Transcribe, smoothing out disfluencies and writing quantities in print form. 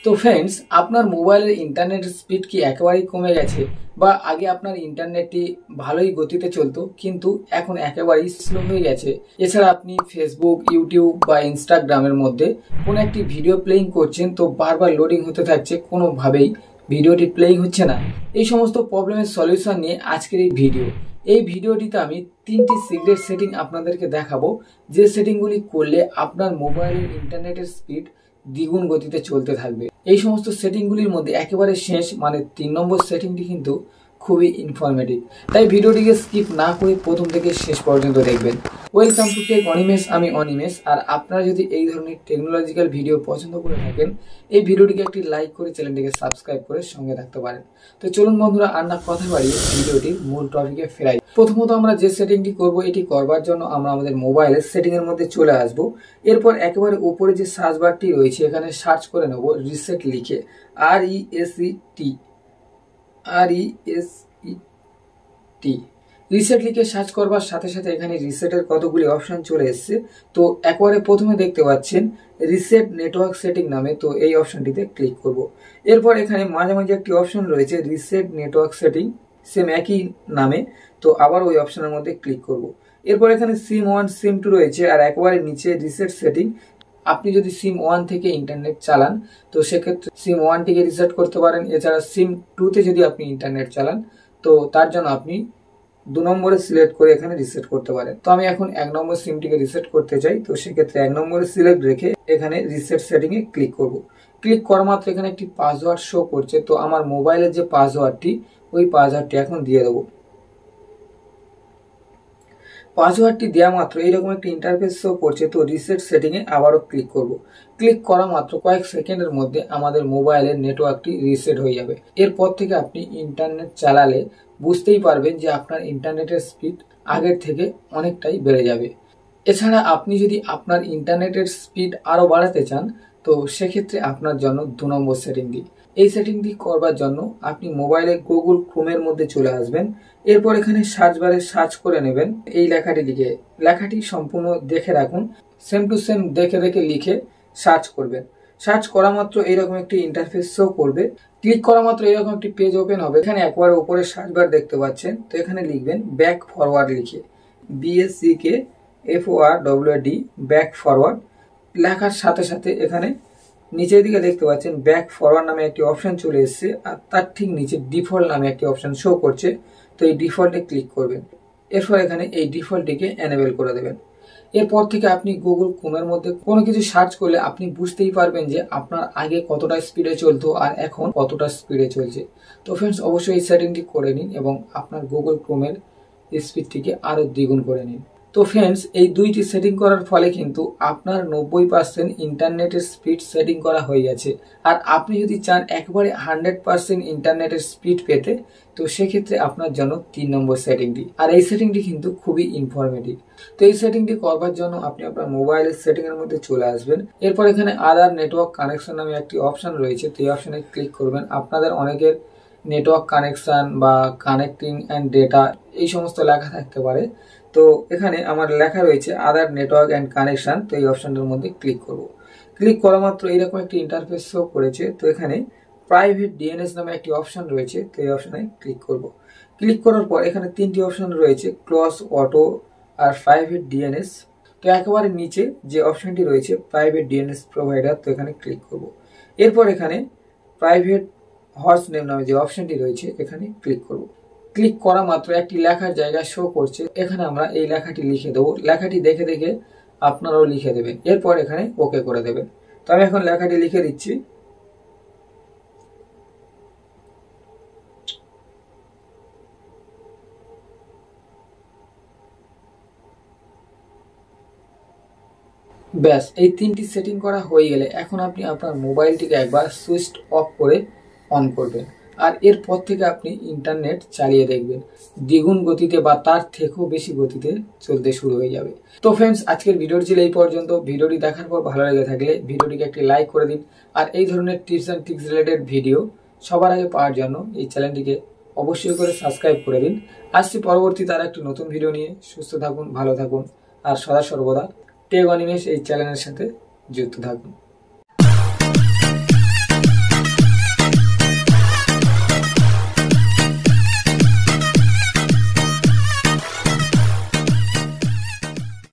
তো ফ্রেন্ডস, আপনার মোবাইলের ইন্টারনেট স্পিড কি একেবারেই কমে গেছে, বা আগে আপনার ইন্টারনেটটি ভালোই গতিতে চলতো কিন্তু এখন একেবারেই স্লো হয়ে গেছে? এছাড়া আপনি ফেসবুক, ইউটিউব বা ইনস্টাগ্রামের মধ্যে কোনো একটি ভিডিও প্লেইং করছেন, তো বারবার লোডিং হতে থাকছে, কোনোভাবেই ভিডিওটি প্লেইং হচ্ছে না। এই সমস্ত প্রবলেমের সলিউশন নিয়ে আজকের এই ভিডিও। এই ভিডিওটিতে আমি 3টি সিক্রেট সেটিং আপনাদেরকে দেখাবো, যে সেটিংগুলি করলে আপনার মোবাইলের ইন্টারনেটের স্পিড দ্বিগুণ গতিতে চলতে থাকবে। এই সমস্ত সেটিংগুলির মধ্যে একেবারে শেষ মানে 3 নম্বর সেটিংটি কিন্তু খুবই ইনফরমেটিভ, তাই ভিডিওটিকে স্কিপ না করে প্রথম থেকে শেষ পর্যন্ত দেখবেন। ওয়েলকাম টু টেক অনিমেষ, আমি অনিমেষ। আর আপনারা যদি এই ধরনের টেকনোলজিক্যাল ভিডিও পছন্দ করে থাকেন, এই ভিডিওটিকে একটি লাইক করে চ্যানেলটিকে সাবস্ক্রাইব করে সঙ্গে থাকতে পারেন। তো চলুন বন্ধুরা, আর না কথা বাড়িয়ে ভিডিওটির মূল টপিকে ফেরাই। প্রথমত আমরা যে সেটিংটি করব, এটি করবার জন্য আমরা আমাদের মোবাইলের সেটিং এর মধ্যে চলে আসব। এরপর একেবারে উপরে যে সার্চ বারটি রয়েছে, এখানে সার্চ করে নেব রিসেট লিখে, RESET রিসেট লিখে সার্চ করবার সাথে সাথে এখানে রিসেটের কতগুলি অপশন চলে এসেছে। তো একবারে প্রথমে দেখতে পাচ্ছেন রিসেট নেটওয়ার্ক সেটিং নামে, তো এই অপশনটিতে ক্লিক করব। এরপর এখানে মাঝামাঝি একটি অপশন রয়েছে রিসেট নেটওয়ার্ক সেটিং, সেম একই নামে, তো আবার ওই অপশনের মধ্যে ক্লিক করব। এরপর এখানে সিম 1 সিম 2 রয়েছে, আর একবারে নিচে রিসেট সেটিং। আপনি যদি সিম 1 থেকে ইন্টারনেট চালান, তো সেক্ষেত্রে সিম 1 টিকে রিসেট করতে পারেন। এছাড়া সিম 2 তে যদি আপনি ইন্টারনেট চালান, তো তার জন্য আপনি 2 নম্বরে সিলেক্ট করে এখানে রিসেট করতে পারেন। তো আমি এখন 1 নম্বর সিমটিকে রিসেট করতে চাই, তো সেক্ষেত্রে 1 নম্বরে সিলেক্ট রেখে এখানে রিসেট সেটিং এ ক্লিক করব। ক্লিক করা মাত্র এখানে একটি পাসওয়ার্ড শো করছে, তো আমার মোবাইলের যে পাসওয়ার্ডটি, ওই পাসওয়ার্ডটি এখন দিয়ে দেবো। পাসওয়ার্ডটি দেওয়া মাত্র এইরকম একটি ইন্টারফেস শো করছে, তো রিসেট সেটিং এ আবারও ক্লিক করব। ক্লিক করা মাত্র কয়েক সেকেন্ডের মধ্যে আমাদের মোবাইলের নেটওয়ার্কটি রিসেট হয়ে যাবে। এরপর থেকে আপনি ইন্টারনেট চালালে বুঝতেই পারবেন যে আপনার ইন্টারনেটের স্পিড আগের থেকে অনেকটাই বেড়ে যাবে। এছাড়া আপনি যদি আপনার ইন্টারনেটের স্পিড আরও বাড়াতে চান, তো সেক্ষেত্রে আপনার জন্য 2 নম্বর সেটিংটি। এই সেটিংটি করবার জন্য আপনি মোবাইলে গুগল ক্রোমের মধ্যে চলে আসবেন। এরপর এখানে সার্চ বারে সার্চ করে নেবেন এই লেখাটি লিখে। লেখাটি সম্পূর্ণ দেখে রাখুন, সেম টু সেম দেখে দেখে লিখে সার্চ করবেন। সার্চ করা মাত্র এইরকম একটি ইন্টারফেস শো করবে। ক্লিক করা মাত্র এরকম একটি পেজ ওপেন হবে। এখানে একবার উপরে সার্চ বার দেখতে পাচ্ছেন, তো এখানে লিখবেন ব্যাক ফরওয়ার্ড লিখে, BACKFORWARD, ব্যাক ফরওয়ার্ড লেখার সাথে সাথে এখানে নিচের দিকে দেখতে পাচ্ছেন ব্যাক ফরওয়ার্ড নামে একটি অপশন চলে এসেছে, আর তার ঠিক নিচে ডিফল্ট নামে একটি অপশন শো করছে। তো এই ডিফল্টে ক্লিক করবেন। এরপর এখানে এই ডিফল্টটিকে এনেবল করে দেবেন। এরপর থেকে আপনি গুগল ক্রোমের মধ্যে কোনো কিছু সার্চ করলে আপনি বুঝতেই পারবেন যে আপনার আগে কতটা স্পিডে চলতো আর এখন কতটা স্পিডে চলছে। তো ফ্রেন্ডস, অবশ্যই এই সেটিংটি করে নিন এবং আপনার গুগল ক্রোমের স্পিডটিকে আরও দ্বিগুণ করে নিন। তো ফ্রেন্ডস, এই 2টি সেটিং করার ফলে কিন্তু আপনার 90% ইন্টারনেটের স্পিড সেটিং করা হয়ে গেছে। আর আপনি যদি চান একবারে 100% ইন্টারনেটের স্পিড পেতে, তো সেক্ষেত্রে আপনার জন্য 3 নম্বর সেটিংটি। আর এই সেটিংটি কিন্তু খুবই ইনফরমেটিভ। তো এই সেটিংটি করবার জন্য আপনি আপনার মোবাইলের সেটিং এর মধ্যে চলে আসবেন। এরপর এখানে আদার নেটওয়ার্ক কানেকশন নামে একটি অপশন রয়েছে, তো এই অপশনে ক্লিক করবেন। আপনাদের অনেকের নেটওয়ার্ক কানেকশন বা কানেক্টিং অ্যান্ড ডেটা এই সমস্ত লেখা থাকতে পারে। তো এখানে আমার লেখা রয়েছে আদার নেটওয়ার্ক অ্যান্ড কানেকশন, তো এই অপশনটার মধ্যে ক্লিক করব। ক্লিক করা মাত্র এইরকম একটি ইন্টারফেস শো করেছে। তো এখানে প্রাইভেট ডিএনএস নামে একটি অপশন রয়েছে, তো এই অপশনে ক্লিক করব। ক্লিক করার পর এখানে 3টি অপশন রয়েছে, ক্লজ, অটো আর প্রাইভেট ডিএনএস। তো একেবারে নিচে যে অপশনটি রয়েছে প্রাইভেট ডিএনএস প্রোভাইডার, তো এখানে ক্লিক করব। এরপর এখানে প্রাইভেট হোস্ট নেম নামে যে অপশনটি রয়েছে, এখানে ক্লিক করব। ক্লিক করা মাত্র একটি লেখার জায়গা শো করছে, এখানে আমরা এই লেখাটি লিখে দেবো। লেখাটি দেখে দেখে আপনারাও লিখে দেবেন। এরপর এখানে ওকে করে দেবেন। তো আমি এখন লেখাটি লিখে দিচ্ছি। ব্যাস, এই 3টি সেটিং করা হয়ে গেলে এখন আপনি আপনার মোবাইলটিকে একবার সুইচ অফ করে অন করবেন। আর এরপর থেকে আপনি ইন্টারনেট চালিয়ে দেখবেন, দ্বিগুণ গতিতে বা তার থেকেও বেশি গতিতে চলতে শুরু হয়ে যাবে। তো ফ্রেন্ডস, আজকের ভিডিওটি ছিল এই পর্যন্ত। ভিডিওটি দেখার পর ভালো লেগে থাকলে ভিডিওটিকে একটি লাইক করে দিন। আর এই ধরনের tips and tricks related video সবার আগে পাওয়ার জন্য এই চ্যানেলটিকে অবশ্যই করে সাবস্ক্রাইব করে দিন। আসছি পরবর্তী তার একটি নতুন ভিডিও নিয়ে। সুস্থ থাকুন, ভালো থাকুন, আর সদা সর্বদা টেক অনিমেষ এই চ্যানেলের সাথে যুক্ত থাকুন।